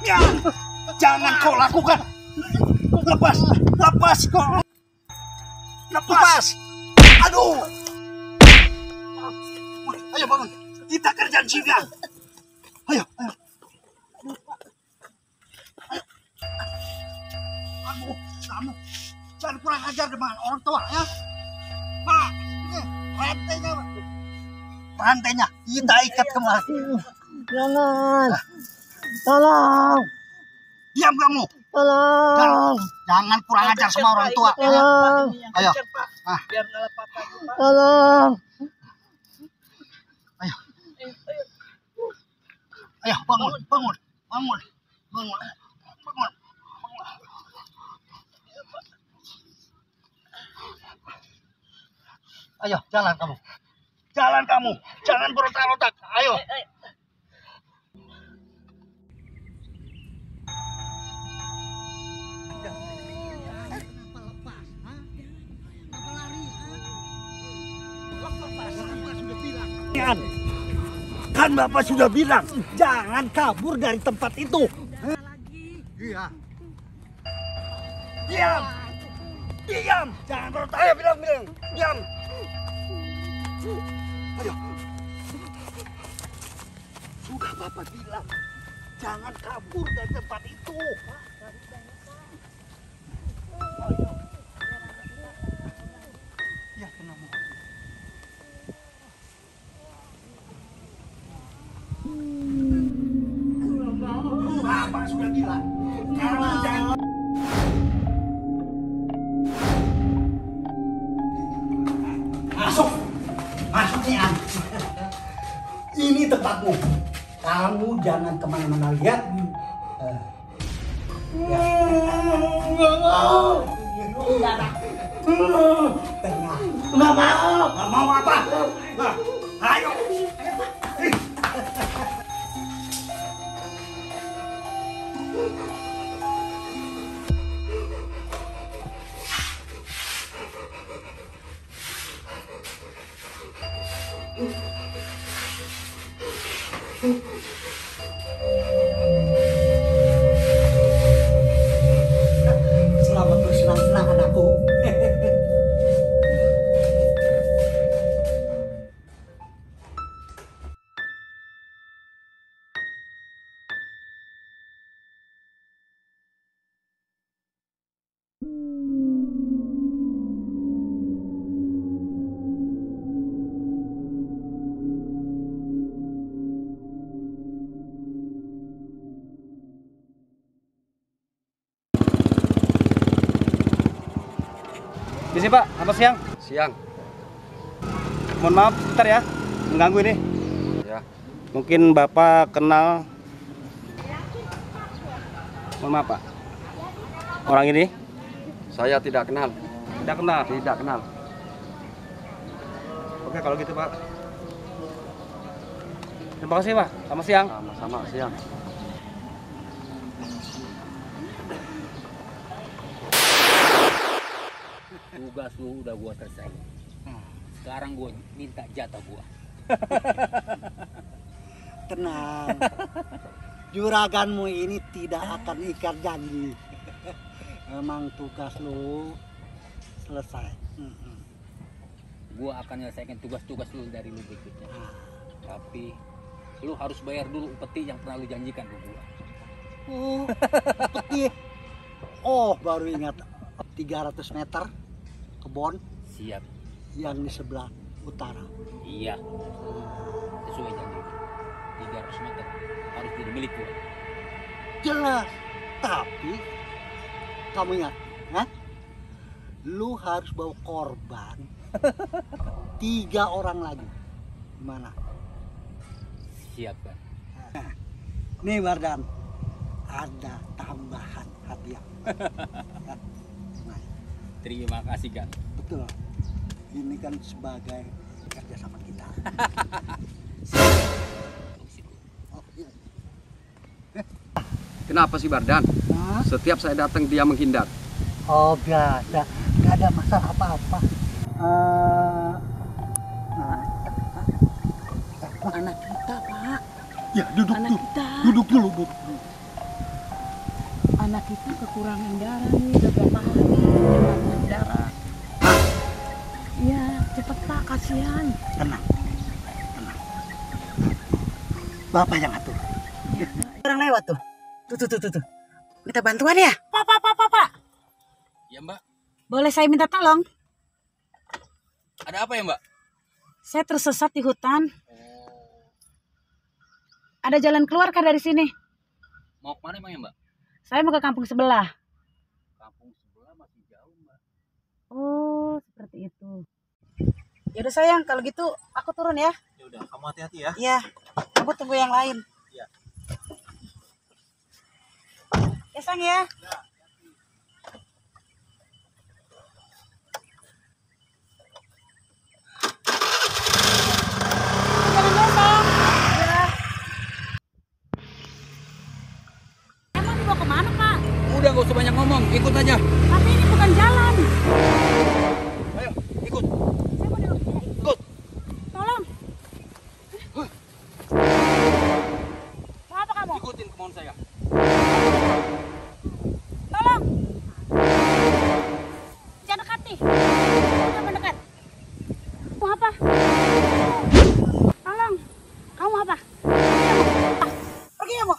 Ya, jangan kau lakukan. Lepas, lepas kau. Lepas. Aduh. Ayo bangun. Kita kerja juga. Ayo, ayo. Kamu jangan kurang ajar dengan orang tua ya. Pak, ini rantainya. Rantainya kita ikat kemari. Jangan. Tolong. Diam kamu. Tolong. Jangan kurang ajar sama orang tua. Ya. Tolong. Ayo. Biar nggak lepas lagi, Pak. Tolong. Ayo. Ayo bangun, bangun, bangun, bangun, bangun. Ayo, jalan kamu. Jalan kamu. Jangan berotak-otak. Ayo. Kan Bapak sudah bilang, jangan kabur dari tempat itu. Iya. Diam. Diam. Jangan berotak. Ayo bilang. Diam. Ayo. Sudah Bapak bilang, jangan kabur dari tempat itu. Ayo. Ya, kenapa? Bapak sudah bilang, kamu jangan. Masuk, masuk nih An. Ini tempatmu. Kamu jangan kemana-mana lihat. Ya. Tenang. Nggak mau. Nggak mau apa? Nah, ayo. Selamat bersenang-senang anakku. Di sini Pak, selamat siang. Siang. Mohon maaf, sebentar ya, mengganggu ini. Ya. Mungkin Bapak kenal. Mohon maaf Pak. Orang ini? Saya tidak kenal. Tidak kenal. Tidak kenal. Oke kalau gitu Pak. Terima kasih Pak. Selamat siang. Sama-sama siang. Tugas lu udah gua selesai. Sekarang gua minta jatah gua. Tenang. Juraganmu ini tidak akan ikat janji. Memang tugas lu selesai. Gua akan menyelesaikan tugas-tugas lu dari lu berikutnya. Tapi lu harus bayar dulu upeti yang pernah lu janjikan ke gua. Oh, upeti. Oh, baru ingat. 300 meter kebon Siap. yang di sebelah utara. Iya. Sesuai janji. 300 meter harus jadi milik gua. Jelas. Tapi kamu ingat, lu harus bawa korban 3 orang lagi. Gimana? Siap kan? Nih Wardan, ada tambahan hadiah. Nah, Terima kasih kan. betul. Ini kan sebagai kerja sama kita. Oh, iya. Kenapa sih Bardan? Hah? Setiap saya datang dia menghindar. Oh biasa, nggak ada masalah apa-apa. Anak kita Pak. Ya, duduk Anak dulu. kita. Duduk dulu, duduk. anak itu kekurangan darah nih beberapa hari, demam darah. Iya, cepet Pak, kasihan. Tenang. Bapak yang atur. Orang lewat tuh. Tuh. Minta bantuan ya? Pak. Ya Mbak, Boleh saya minta tolong? ada apa ya Mbak? Saya tersesat di hutan. Ada jalan keluar kah dari sini? Mau kemana emang ya Mbak? Saya mau ke kampung sebelah. Kampung sebelah masih jauh Mbak. Oh, seperti itu. Yaudah sayang, kalau gitu aku turun ya. Ya udah, kamu hati-hati ya. Iya, aku tunggu yang lain. Iya. Ya sayang ya. Jalan dulu, sayang. Iya. Emang dibawa kemana, Pak? Udah gak usah banyak ngomong, ikut aja. Tapi ini bukan jalan. Ayo, ikut. Saya mau duduk. Ikut. Tolong. Mau apa kamu? Ikutin kemauan saya. Tolong. Jangan dekati. Jangan mendekat. Mau apa? Tolong. Kamu mau apa? Pergi ya, Bu.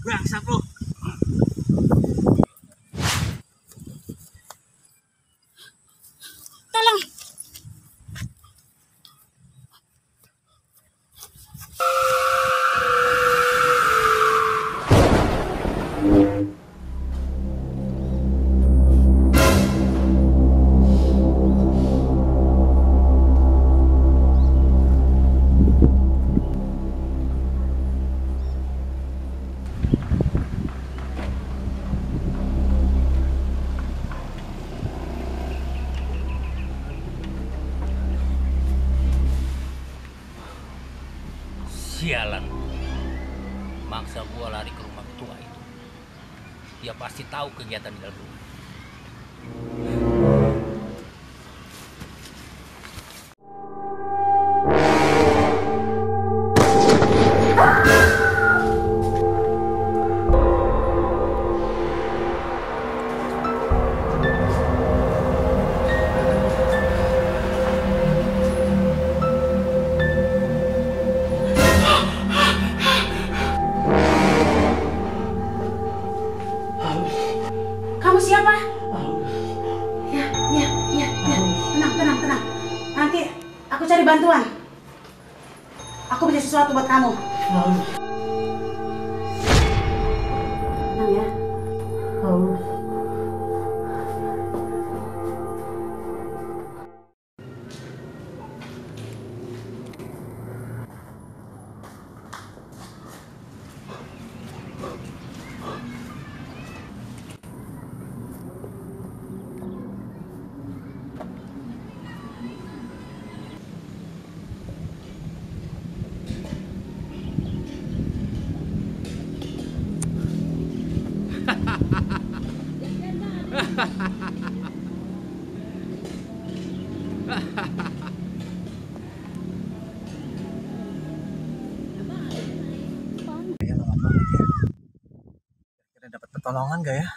Bangsat lu. Tolong. Sialan. Maksa gua lari ke rumah tua itu. Dia pasti tahu kegiatan di dalam rumah. Kamu siapa? Ya. Tenang. Nanti aku cari bantuan. Aku punya sesuatu buat kamu. Tenang ya. Kira dapat pertolongan gak ya?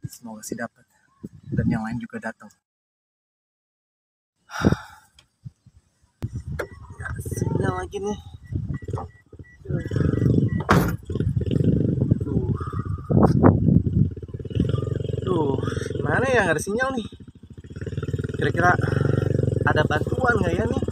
Semoga sih dapat. Dan yang lain juga datang. Gak ada sinyal lagi nih. Duh, gimana ya, gak ada sinyal nih. Kira-kira ada bantuan gak ya nih?